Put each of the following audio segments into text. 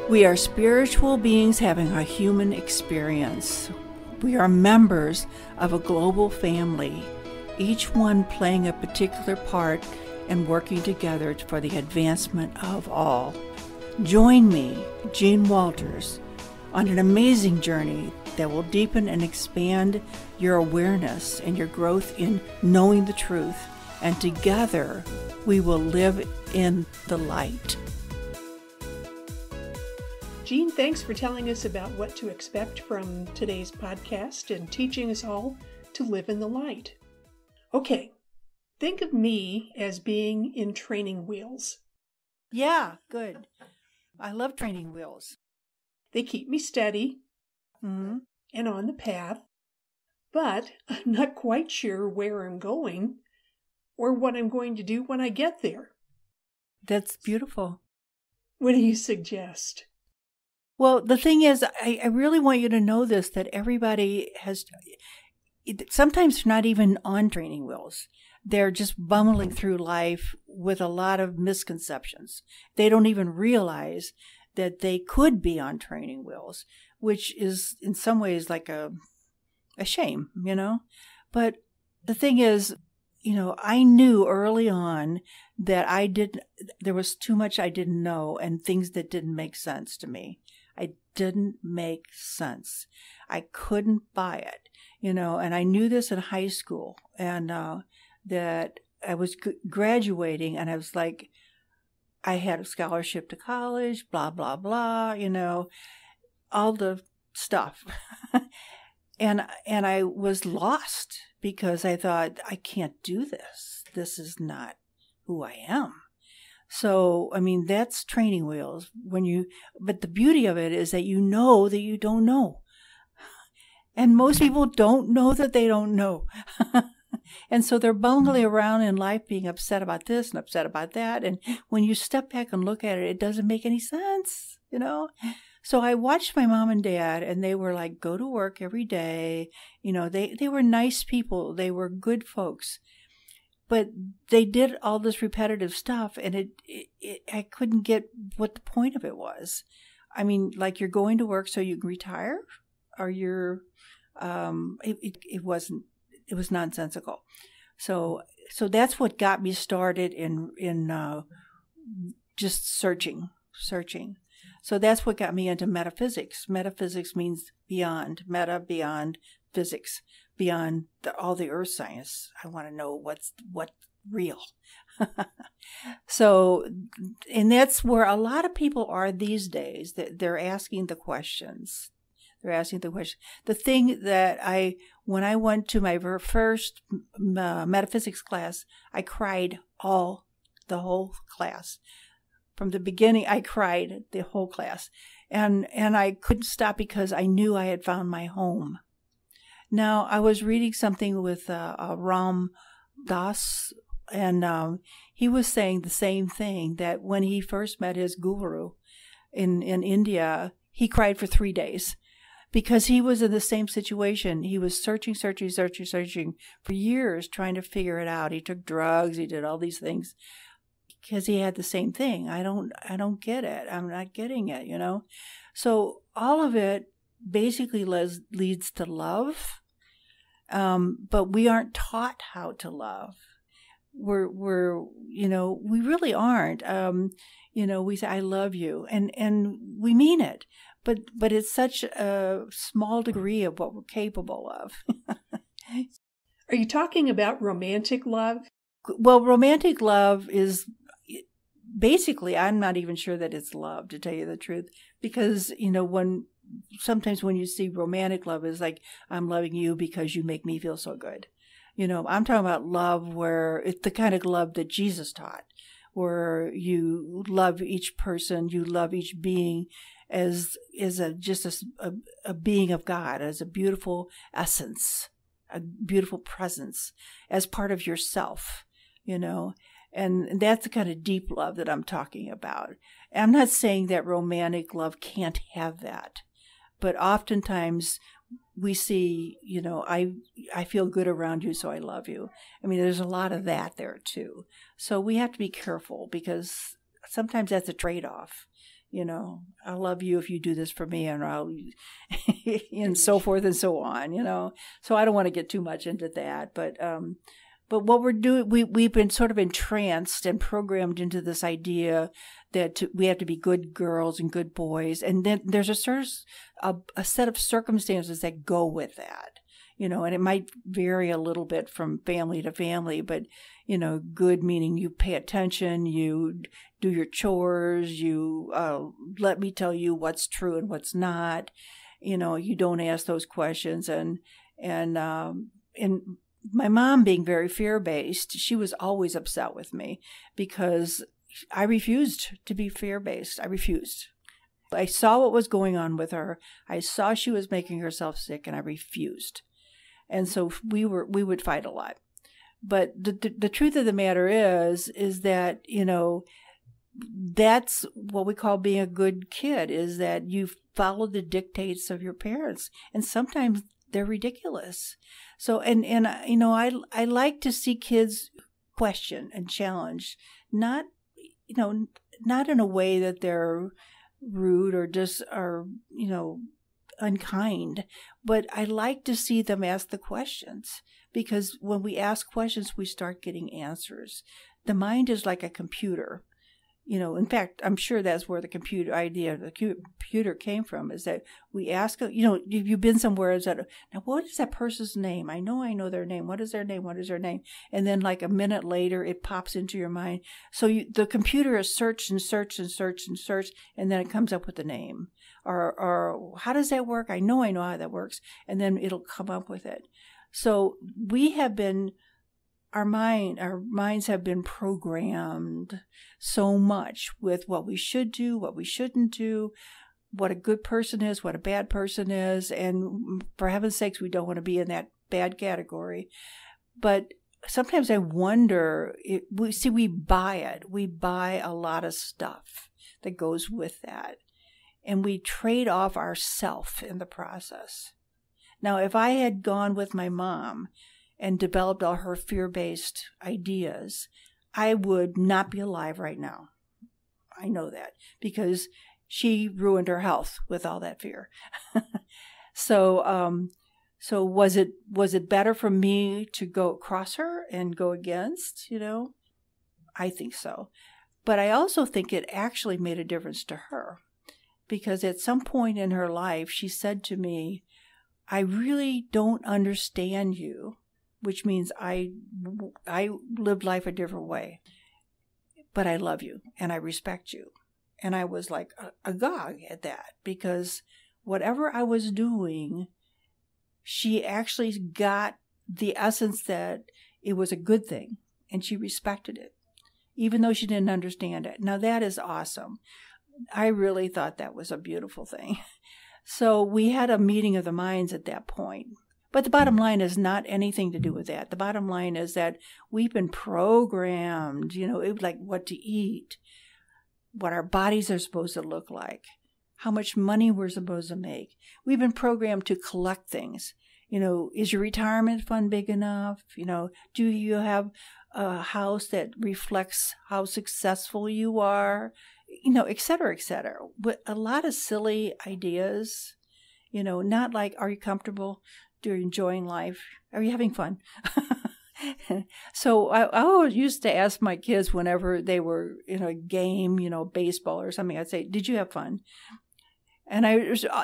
We are spiritual beings having a human experience. We are members of a global family, each one playing a particular part and working together for the advancement of all. Join me, Jean Walters, on an amazing journey that will deepen and expand your awareness and your growth in knowing the truth, and together we will live in the light. Jean, thanks for telling us about what to expect from today's podcast and teaching us all to live in the light. Okay, think of me as being in training wheels. Yeah, good. I love training wheels. They keep me steady and on the path, but I'm not quite sure where I'm going or what I'm going to do when I get there. That's beautiful. What do you suggest? Well, the thing is, I really want you to know this, that everybody has, sometimes they're not even on training wheels. They're just bumbling through life with a lot of misconceptions. They don't even realize that they could be on training wheels, which is in some ways like a shame, you know? But the thing is, you know, I knew early on that there was too much I didn't know and things that didn't make sense to me. I didn't make sense. I couldn't buy it, you know, and I knew this in high school, and that I was graduating, and I was like, I had a scholarship to college, blah, blah, blah, you know, all the stuff. and I was lost because I thought, I can't do this. This is not who I am. So, I mean, that's training wheels. But the beauty of it is that you know that you don't know. And most people don't know that they don't know. And so they're bungling around in life being upset about this and upset about that. And when you step back and look at it, it doesn't make any sense, you know? So I watched my mom and dad, and they were like, go to work every day. You know, they were nice people. They were good folks. But they did all this repetitive stuff, and I couldn't get what the point of it was. I mean, like, you're going to work so you can retire, or it was nonsensical. So that's what got me started in just searching. So that's what got me into metaphysics. Metaphysics means beyond, beyond physics. Beyond all the earth science. I want to know what's real. So, and that's where a lot of people are these days. They're asking the questions. The thing that when I went to my first metaphysics class, I cried the whole class. From the beginning, I cried the whole class. And I couldn't stop because I knew I had found my home. Now, I was reading something with Ram Das, and he was saying the same thing, that when he first met his guru in India, he cried for 3 days because he was in the same situation. He was searching for years, trying to figure it out. He took drugs, he did all these things because he had the same thing. I don't get it. I'm not getting it, you know? So all of it basically leads to love, but we aren't taught how to love. We're you know, we really aren't. You know, we say I love you, and we mean it, but it's such a small degree of what we're capable of. Are you talking about romantic love? Well, romantic love is basically, I'm not even sure that it's love, to tell you the truth, because, you know, sometimes when you see romantic love, is like, I'm loving you because you make me feel so good. You know, I'm talking about love where it's the kind of love that Jesus taught, where you love each person, you love each being as a being of God, as a beautiful essence, a beautiful presence, as part of yourself, you know. And that's the kind of deep love that I'm talking about. I'm not saying that romantic love can't have that, but oftentimes we see, you know, I feel good around you, so I love you. I mean, there's a lot of that there too. So we have to be careful because sometimes that's a trade-off. I love you if you do this for me, and I'll, and so forth and so on, So I don't want to get too much into that, but what we're doing, we've been sort of entranced and programmed into this idea that we have to be good girls and good boys, and then there's a set of circumstances that go with that. And it might vary a little bit from family to family, but, good meaning you pay attention, you do your chores, you let me tell you what's true and what's not, you don't ask those questions. And my mom being very fear-based, she was always upset with me because I refused to be fear-based. I refused. I saw what was going on with her. I saw she was making herself sick, and I refused. And so we would fight a lot. But the truth of the matter is that, that's what we call being a good kid, is that you follow the dictates of your parents. And sometimes they're ridiculous. So, I like to see kids question and challenge, not in a way that they're rude or just are, unkind, but I like to see them ask the questions, because when we ask questions, we start getting answers. The mind is like a computer. In fact, I'm sure that's where the computer idea of the computer came from, is that we ask, you've been somewhere, is that, now what is that person's name? I know their name. What is their name? What is their name? And then like a minute later, it pops into your mind. So the computer has searched and searched and searched and searched, and then it comes up with the name. Or how does that work? I know how that works. And then it'll come up with it. So our minds have been programmed so much with what we should do, what we shouldn't do, what a good person is, what a bad person is. And for heaven's sakes, we don't want to be in that bad category. But sometimes I wonder, we buy it. We buy a lot of stuff that goes with that. And we trade off ourself in the process. Now, if I had gone with my mom and developed all her fear-based ideas, I would not be alive right now. I know that, because she ruined her health with all that fear. So was it better for me to go across her and go against, I think so. But I also think it actually made a difference to her, because at some point in her life, she said to me, I really don't understand you, which means I lived life a different way, but I love you and I respect you. And I was like agog at that, because whatever I was doing, she actually got the essence that it was a good thing, and she respected it, even though she didn't understand it. Now that is awesome. I really thought that was a beautiful thing. So we had a meeting of the minds at that point. But the bottom line is not anything to do with that. The bottom line is that we've been programmed, like what to eat, what our bodies are supposed to look like, how much money we're supposed to make. We've been programmed to collect things. Is your retirement fund big enough? Do you have a house that reflects how successful you are? Et cetera, et cetera. But a lot of silly ideas, not like, are you comfortable? Are you enjoying life? Are you having fun? So I always used to ask my kids whenever they were in a game, baseball or something, I'd say, did you have fun? And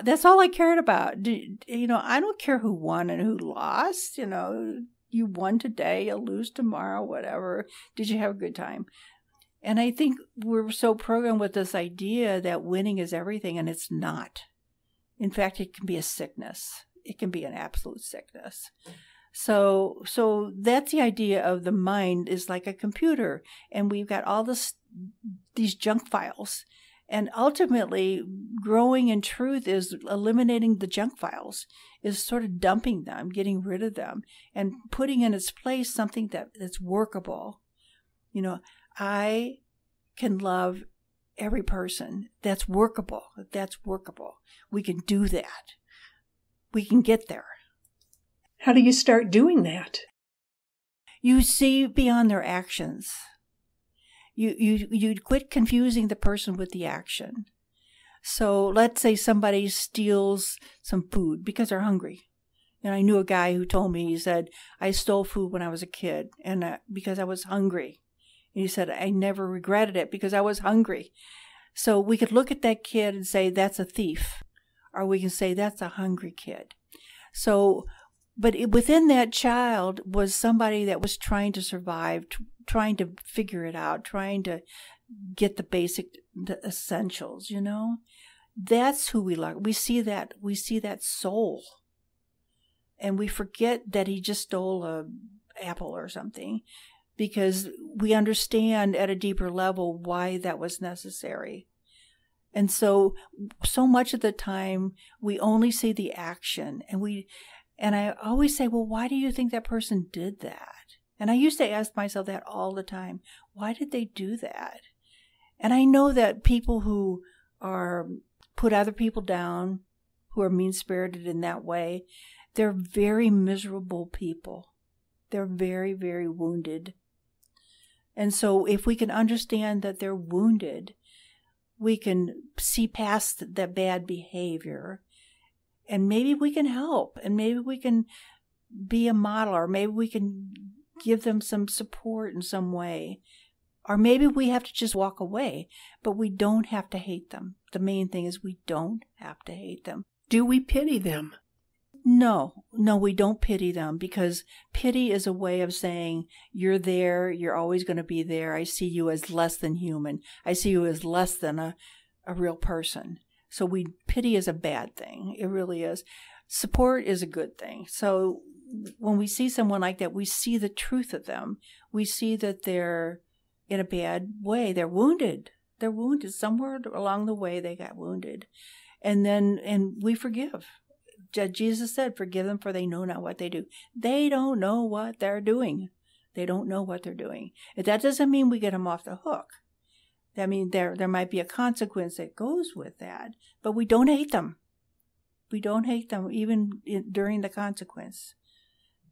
that's all I cared about. I don't care who won and who lost. You won today, you'll lose tomorrow, whatever. Did you have a good time? And I think we're so programmed with this idea that winning is everything, and it's not. In fact, it can be a sickness. It can be an absolute sickness. So that's the idea of the mind is like a computer, and we've got all these junk files. And ultimately, growing in truth is eliminating the junk files, is sort of dumping them, getting rid of them, and putting in its place something that's workable. I can love every person. That's workable. We can do that. We can get there. How do you start doing that? You see beyond their actions. You quit confusing the person with the action. So let's say somebody steals some food because they're hungry. And I knew a guy who told me, he said, I stole food when I was a kid and because I was hungry. And he said, I never regretted it because I was hungry. So we could look at that kid and say, that's a thief. Or we can say, that's a hungry kid. So, but within that child was somebody that was trying to survive, trying to figure it out, trying to get the essentials, you know. That's who we like. We see that soul. And we forget that he just stole an apple or something, because we understand at a deeper level why that was necessary. And so much of the time we only see the action, and I always say, well, why do you think that person did that? And I used to ask myself that all the time. Why did they do that? And I know that people who put other people down, who are mean-spirited in that way, they're very miserable people. They're very, very wounded. And so if we can understand that they're wounded, we can see past the bad behavior, and maybe we can help, and maybe we can be a model, or maybe we can give them some support in some way. Or maybe we have to just walk away, but we don't have to hate them. The main thing is we don't have to hate them. Do we pity them? No, we don't pity them, because pity is a way of saying, you're there, you're always going to be there. I see you as less than human. I see you as less than a real person. So pity is a bad thing. It really is. Support is a good thing. So when we see someone like that, we see the truth of them. We see that they're in a bad way. They're wounded. They're wounded. Somewhere along the way they got wounded. And we forgive. Jesus said, forgive them, for they know not what they do. They don't know what they're doing. They don't know what they're doing. That doesn't mean we get them off the hook. That means there might be a consequence that goes with that. But we don't hate them. We don't hate them even during the consequence.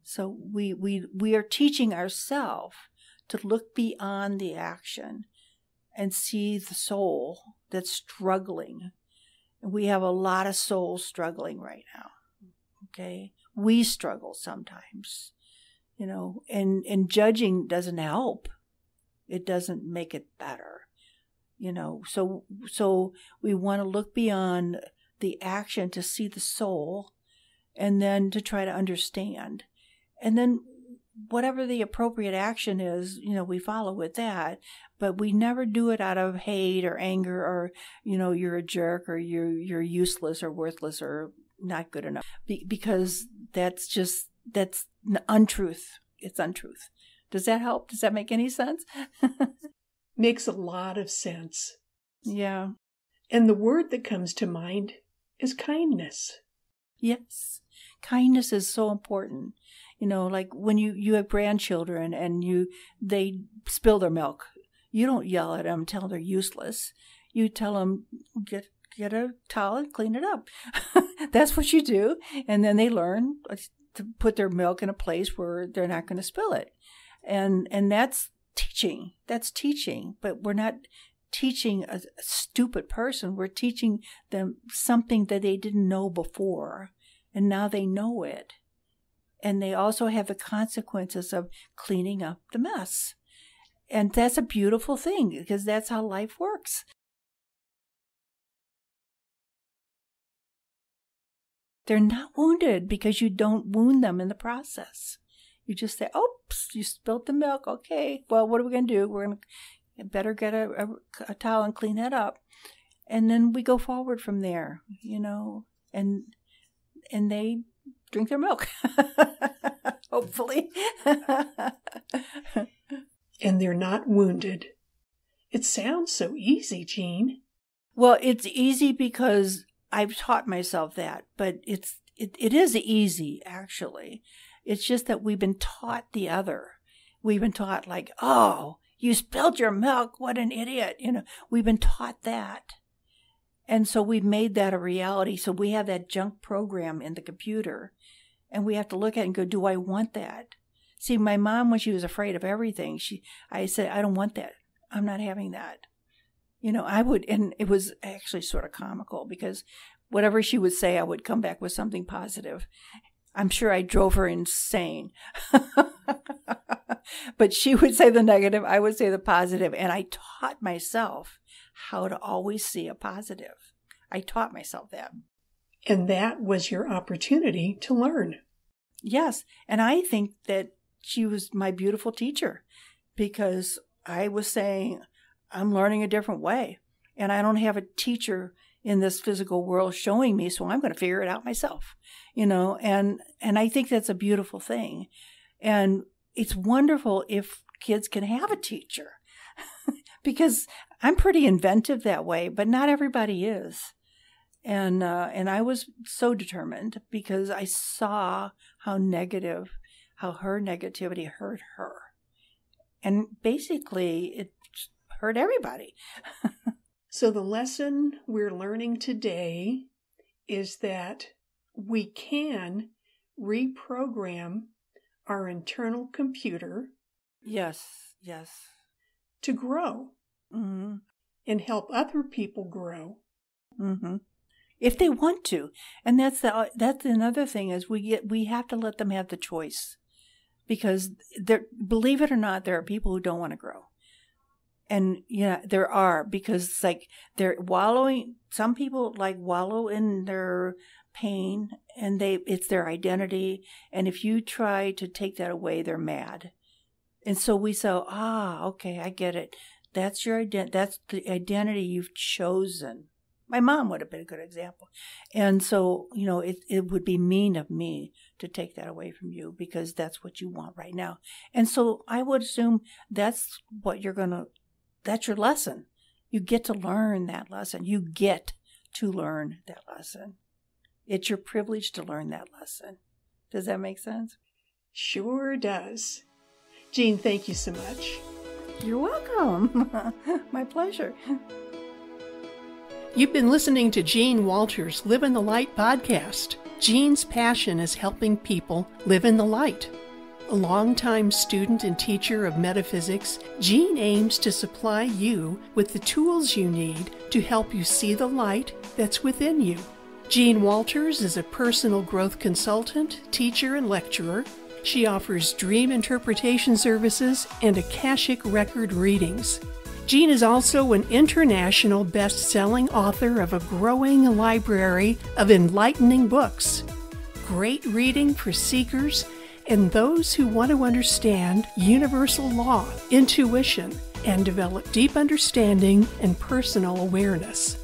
So we are teaching ourselves to look beyond the action and see the soul that's struggling. We have a lot of souls struggling right now. Okay? We struggle sometimes, you know, and judging doesn't help. It doesn't make it better, you know. So we want to look beyond the action to see the soul, and then to try to understand. And then whatever the appropriate action is, you know, we follow with that, but we never do it out of hate or anger or, you know, you're a jerk or you're useless or worthless or not good enough, because that's untruth. It's untruth. Does that help? Does that make any sense? Makes a lot of sense. Yeah. And the word that comes to mind is kindness. Yes. Kindness is so important. You know, like when you have grandchildren and they spill their milk, you don't yell at them, tell them they're useless. You tell them, get a towel and clean it up. That's what you do. And then they learn to put their milk in a place where they're not going to spill it. And that's teaching. That's teaching. But we're not teaching a stupid person. We're teaching them something that they didn't know before. And now they know it. And they also have the consequences of cleaning up the mess. And that's a beautiful thing, because that's how life works. They're not wounded because you don't wound them in the process. You just say, oops, you spilled the milk. Okay, well, what are we going to do? We're going to better get a towel and clean that up. And then we go forward from there, you know, and they drink their milk, hopefully. And they're not wounded. It sounds so easy, Jean. Well, it's easy because I've taught myself that, but it is easy, actually. It's just that we've been taught the other. We've been taught like, oh, you spilled your milk, what an idiot. You know, we've been taught that. And so we've made that a reality. So we have that junk program in the computer, and we have to look at it and go, do I want that? See, my mom, when she was afraid of everything, I said, I don't want that. I'm not having that. I would, and it was actually sort of comical because whatever she would say, I would come back with something positive. I'm sure I drove her insane. But she would say the negative, I would say the positive, and I taught myself how to always see a positive. I taught myself that. And that was your opportunity to learn. Yes, and I think that she was my beautiful teacher because I was saying, I'm learning a different way, and I don't have a teacher in this physical world showing me, so I'm going to figure it out myself, and I think that's a beautiful thing. And it's wonderful if kids can have a teacher because I'm pretty inventive that way, but not everybody is. And I was so determined because I saw how her negativity hurt her. And basically, it hurt everybody. So the lesson we're learning today is that we can reprogram our internal computer. Yes. To grow. Mm-hmm. And help other people grow. Mm-hmm. If they want to. And that's another thing is we have to let them have the choice. Because believe it or not, there are people who don't want to grow. And there are, because it's like they're wallowing. Some people wallow in their pain, and it's their identity. And if you try to take that away, they're mad. And so we say, okay, I get it. That's your identity. That's the identity you've chosen. My mom would have been a good example. And so, it would be mean of me to take that away from you because that's what you want right now. And so I would assume that's that's your lesson. You get to learn that lesson. You get to learn that lesson. It's your privilege to learn that lesson. Does that make sense? Sure does. Jean, thank you so much. You're welcome. My pleasure. You've been listening to Jean Walters' Live in the Light podcast. Jean's passion is helping people live in the light. A longtime student and teacher of metaphysics, Jean aims to supply you with the tools you need to help you see the light that's within you. Jean Walters is a personal growth consultant, teacher, and lecturer. She offers dream interpretation services and Akashic record readings. Jean is also an international best-selling author of a growing library of enlightening books. Great reading for seekers and those who want to understand universal law, intuition, and develop deep understanding and personal awareness.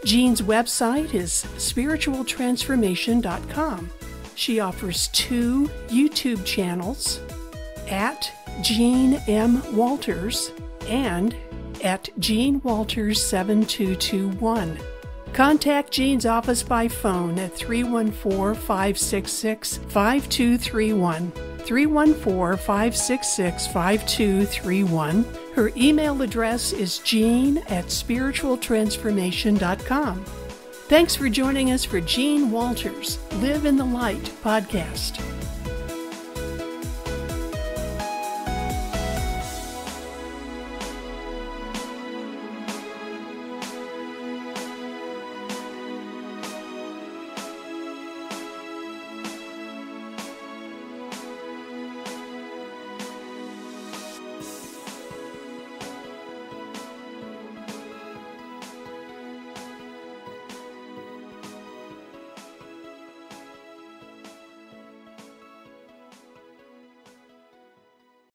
Jean's website is spiritualtransformation.com. She offers 2 YouTube channels, at Jean M. Walters and at Jean Walters 7221. Contact Jean's office by phone at 314-566-5231. 314-566-5231. Her email address is jean@spiritualtransformation.com. Thanks for joining us for Jean Walters' Live in the Light podcast.